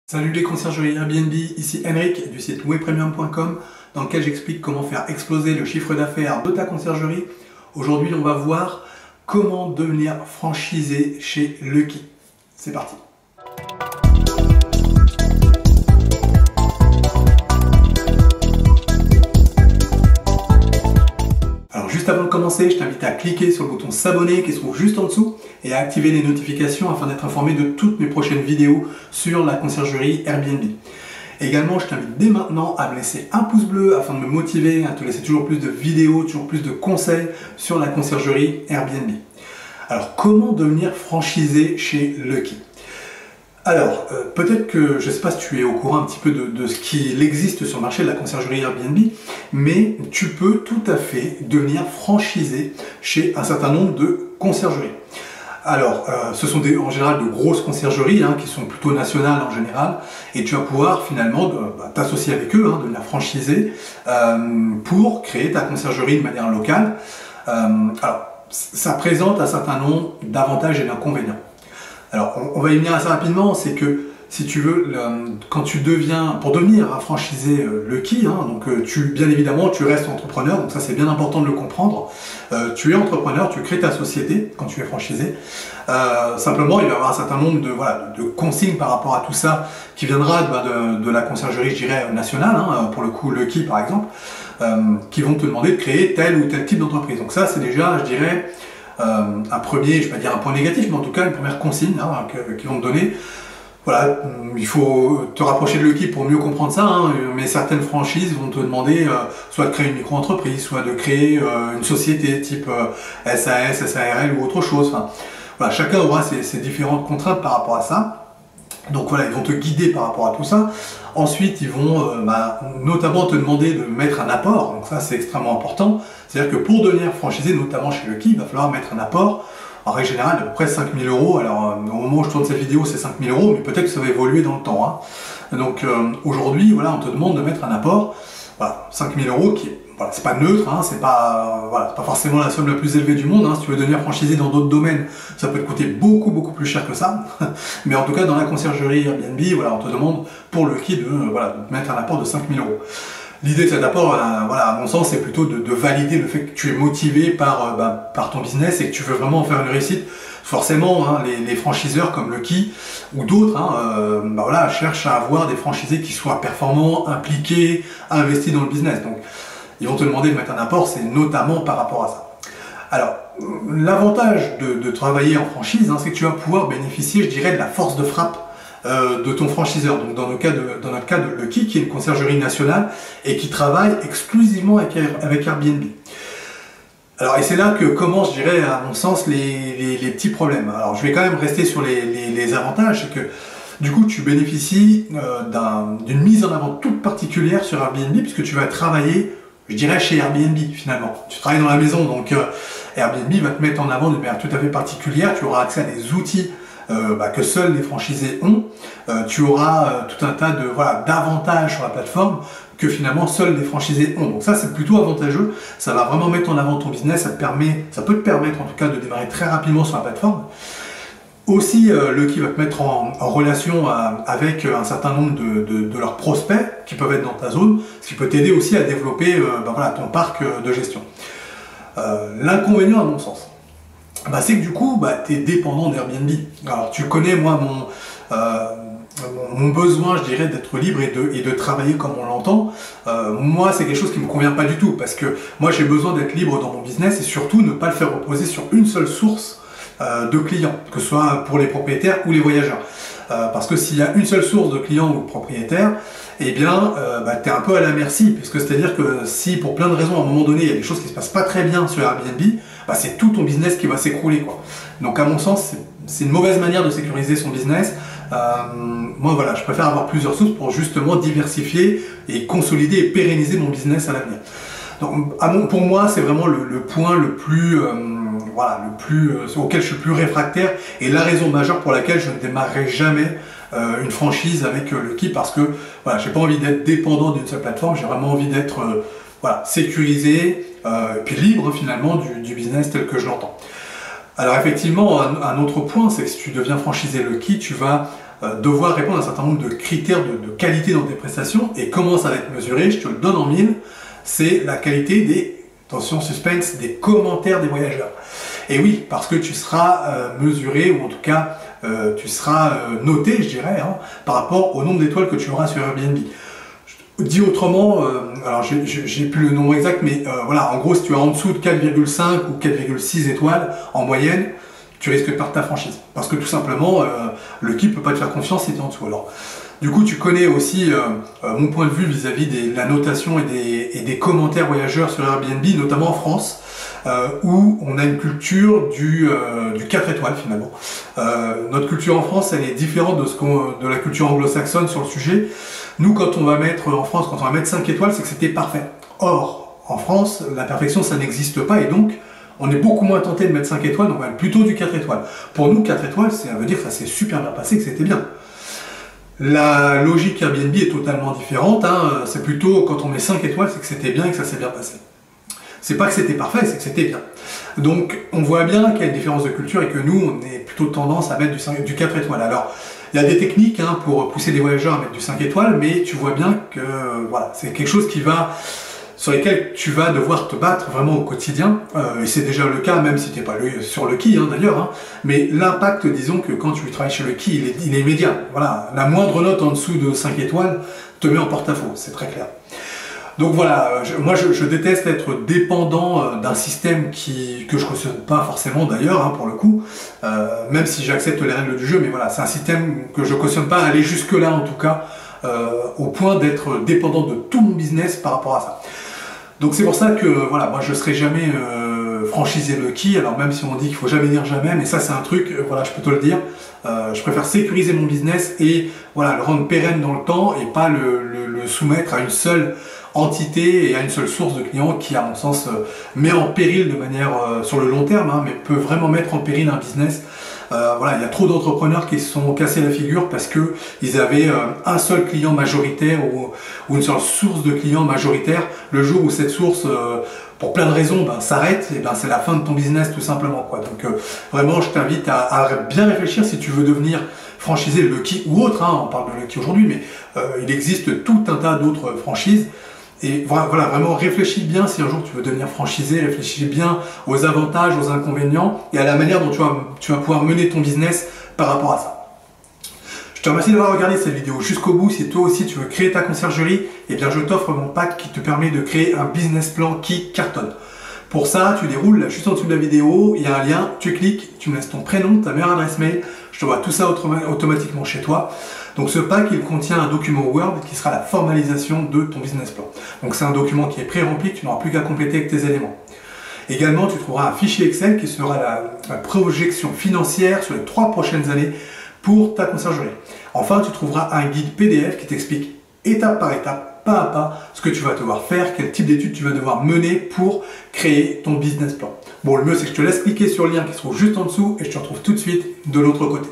Salut les conciergeries Airbnb, ici Henrik du site louerpremium.com dans lequel j'explique comment faire exploser le chiffre d'affaires de ta conciergerie. Aujourd'hui, on va voir comment devenir franchisé chez Lucky. C'est parti. Alors juste avant de commencer, je t'invite à cliquer sur le bouton s'abonner qui se trouve juste en dessous et à activer les notifications afin d'être informé de toutes mes prochaines vidéos sur la conciergerie Airbnb. Également, je t'invite dès maintenant à me laisser un pouce bleu afin de me motiver à te laisser toujours plus de vidéos, toujours plus de conseils sur la conciergerie Airbnb. Alors, comment devenir franchisé chez Lucky ? Alors, peut-être que, je ne sais pas si tu es au courant un petit peu de ce qu'il existe sur le marché de la conciergerie Airbnb, mais tu peux tout à fait devenir franchisé chez un certain nombre de conciergeries. Alors, ce sont en général de grosses conciergeries qui sont plutôt nationales en général, et tu vas pouvoir finalement t'associer avec eux, devenir franchisé pour créer ta conciergerie de manière locale. Alors, ça présente un certain nombre d'avantages et d'inconvénients. Alors, on va y venir assez rapidement, c'est que si tu veux, quand tu deviens, pour devenir un franchisé Lucky, bien évidemment, tu restes entrepreneur, donc ça c'est bien important de le comprendre. Tu es entrepreneur, tu crées ta société quand tu es franchisé. Simplement, il va y avoir un certain nombre de consignes par rapport à tout ça qui viendra de la conciergerie, je dirais, nationale, pour le coup Lucky par exemple, qui vont te demander de créer tel ou tel type d'entreprise. Donc ça, c'est déjà, je dirais, un premier, je ne vais pas dire un point négatif, mais en tout cas une première consigne qu'ils vont te donner. Voilà, il faut te rapprocher de Lucky pour mieux comprendre ça, mais certaines franchises vont te demander soit de créer une micro-entreprise, soit de créer une société type SAS, SARL ou autre chose. Enfin, voilà, chacun aura ses différentes contraintes par rapport à ça. Donc voilà, ils vont te guider par rapport à tout ça. Ensuite, ils vont notamment te demander de mettre un apport. Donc ça, c'est extrêmement important. C'est-à-dire que pour devenir franchisé, notamment chez Lucky, il va falloir mettre un apport. En règle générale, d'à peu près 5 000 €. Alors, au moment où je tourne cette vidéo, c'est 5 000 €, mais peut-être que ça va évoluer dans le temps. Donc aujourd'hui, voilà, on te demande de mettre un apport. Voilà, 5 000 € qui est... Voilà, c'est pas neutre, c'est pas forcément la somme la plus élevée du monde. Si tu veux devenir franchisé dans d'autres domaines, ça peut te coûter beaucoup plus cher que ça. Mais en tout cas, dans la conciergerie Airbnb, voilà, on te demande pour Lucky de mettre un apport de 5 000 €. L'idée de cet apport, à mon sens, c'est plutôt de valider le fait que tu es motivé par ton business et que tu veux vraiment en faire une réussite. Forcément, les franchiseurs comme Lucky ou d'autres cherchent à avoir des franchisés qui soient performants, impliqués, investis dans le business. Donc, ils vont te demander de mettre un apport, c'est notamment par rapport à ça. Alors, l'avantage de travailler en franchise, c'est que tu vas pouvoir bénéficier, je dirais, de la force de frappe de ton franchiseur. Donc, dans notre cas de Lucky, qui est une conciergerie nationale et qui travaille exclusivement avec Airbnb. Alors, et c'est là que commencent, je dirais, à mon sens, les petits problèmes. Alors, je vais quand même rester sur les avantages, c'est que du coup, tu bénéficies d'une mise en avant toute particulière sur Airbnb, puisque tu vas travailler, je dirais, chez Airbnb finalement. Tu travailles dans la maison, donc Airbnb va te mettre en avant de manière tout à fait particulière. Tu auras accès à des outils que seuls les franchisés ont. Tu auras tout un tas d'avantages sur la plateforme que finalement seuls les franchisés ont. Donc ça, c'est plutôt avantageux. Ça va vraiment mettre en avant ton business. Ça peut te permettre en tout cas de démarrer très rapidement sur la plateforme. Aussi, Lucky va te mettre en relation avec un certain nombre de leurs prospects qui peuvent être dans ta zone, ce qui peut t'aider aussi à développer ton parc de gestion. L'inconvénient, à mon sens, c'est que du coup, tu es dépendant d'Airbnb. Alors, tu connais, moi, mon besoin, je dirais, d'être libre et de travailler comme on l'entend. Moi, c'est quelque chose qui ne me convient pas du tout, parce que moi, j'ai besoin d'être libre dans mon business et surtout ne pas le faire reposer sur une seule source de clients, que ce soit pour les propriétaires ou les voyageurs. Parce que s'il y a une seule source de clients ou de propriétaires, eh bien, tu es un peu à la merci, puisque c'est-à-dire que si pour plein de raisons, à un moment donné, il y a des choses qui ne se passent pas très bien sur Airbnb, c'est tout ton business qui va s'écrouler, quoi. Donc à mon sens, c'est une mauvaise manière de sécuriser son business. Moi, voilà, je préfère avoir plusieurs sources pour justement diversifier et consolider et pérenniser mon business à l'avenir. Donc, pour moi, c'est vraiment le point le plus... auquel je suis le plus réfractaire et la raison majeure pour laquelle je ne démarrerai jamais une franchise avec Lucky, parce que j'ai pas envie d'être dépendant d'une seule plateforme, j'ai vraiment envie d'être sécurisé puis libre finalement du business tel que je l'entends. Alors effectivement, un autre point, c'est que si tu deviens franchisé Lucky, tu vas devoir répondre à un certain nombre de critères de qualité dans tes prestations. Et comment ça va être mesuré, je te le donne en mille, c'est la qualité des, attention suspense, des commentaires des voyageurs. Et oui, parce que tu seras mesuré, ou en tout cas tu seras noté, je dirais, hein, par rapport au nombre d'étoiles que tu auras sur Airbnb. Dit autrement, alors j'ai plus le nombre exact, mais voilà, en gros, si tu es en dessous de 4,5 ou 4,6 étoiles en moyenne, tu risques de perdre ta franchise. Parce que tout simplement, le qui ne peut pas te faire confiance si tu es en dessous. Alors, du coup, tu connais aussi mon point de vue vis-à-vis de la notation et des commentaires voyageurs sur Airbnb, notamment en France, où on a une culture du 4 étoiles finalement. Notre culture en France, elle est différente de la culture anglo-saxonne sur le sujet. Nous, quand on va mettre en France, quand on va mettre 5 étoiles, c'est que c'était parfait. Or, en France, la perfection, ça n'existe pas, et donc, on est beaucoup moins tenté de mettre 5 étoiles, donc on va être plutôt du 4 étoiles. Pour nous, 4 étoiles, ça veut dire que ça s'est super bien passé, que c'était bien. La logique Airbnb est totalement différente, hein. C'est plutôt, quand on met 5 étoiles, c'est que c'était bien et que ça s'est bien passé. C'est pas que c'était parfait, c'est que c'était bien. Donc, on voit bien qu'il y a une différence de culture et que nous, on est plutôt tendance à mettre du 4 étoiles. Alors, il y a des techniques hein, pour pousser les voyageurs à mettre du 5 étoiles, mais tu vois bien que voilà, c'est quelque chose sur lesquels tu vas devoir te battre vraiment au quotidien. Et c'est déjà le cas, même si tu n'es pas sur le qui hein, d'ailleurs. Hein. Mais l'impact, disons que quand tu travailles chez le qui, il est immédiat. Voilà, la moindre note en dessous de 5 étoiles te met en porte-à-faux, c'est très clair. Donc voilà, moi je déteste être dépendant d'un système que je ne cautionne pas forcément d'ailleurs, hein, pour le coup, même si j'accepte les règles du jeu, mais voilà, c'est un système que je ne cautionne pas, aller jusque-là en tout cas, au point d'être dépendant de tout mon business par rapport à ça. Donc c'est pour ça que voilà, moi je ne serai jamais franchisé Lucky, alors même si on dit qu'il ne faut jamais dire jamais, mais ça c'est un truc, voilà, je peux te le dire, je préfère sécuriser mon business et voilà, le rendre pérenne dans le temps et pas le soumettre à une seule entité et à une seule source de clients qui, à mon sens, met en péril de manière sur le long terme, hein, mais peut vraiment mettre en péril un business. Voilà, il y a trop d'entrepreneurs qui se sont cassés la figure parce que ils avaient un seul client majoritaire ou une seule source de clients majoritaire. Le jour où cette source, pour plein de raisons, s'arrête, et c'est la fin de ton business tout simplement, quoi. Donc vraiment, je t'invite à bien réfléchir si tu veux devenir franchisé Lucky ou autre, hein, on parle de Lucky aujourd'hui, mais il existe tout un tas d'autres franchises. Et voilà, vraiment réfléchis bien si un jour tu veux devenir franchisé, réfléchis bien aux avantages, aux inconvénients et à la manière dont tu vas pouvoir mener ton business par rapport à ça. Je te remercie d'avoir regardé cette vidéo jusqu'au bout. Si toi aussi tu veux créer ta conciergerie, eh bien je t'offre mon pack qui te permet de créer un business plan qui cartonne. Pour ça, tu déroules là, juste en dessous de la vidéo, il y a un lien, tu cliques, tu me laisses ton prénom, ta meilleure adresse mail, je te vois tout ça automatiquement chez toi. Donc ce pack, il contient un document Word qui sera la formalisation de ton business plan. Donc c'est un document qui est pré-rempli, que tu n'auras plus qu'à compléter avec tes éléments. Également, tu trouveras un fichier Excel qui sera la projection financière sur les 3 prochaines années pour ta conciergerie. Enfin, tu trouveras un guide PDF qui t'explique étape par étape, pas à pas, ce que tu vas devoir faire, quel type d'études tu vas devoir mener pour créer ton business plan. Bon, le mieux c'est que je te laisse cliquer sur le lien qui se trouve juste en dessous et je te retrouve tout de suite de l'autre côté.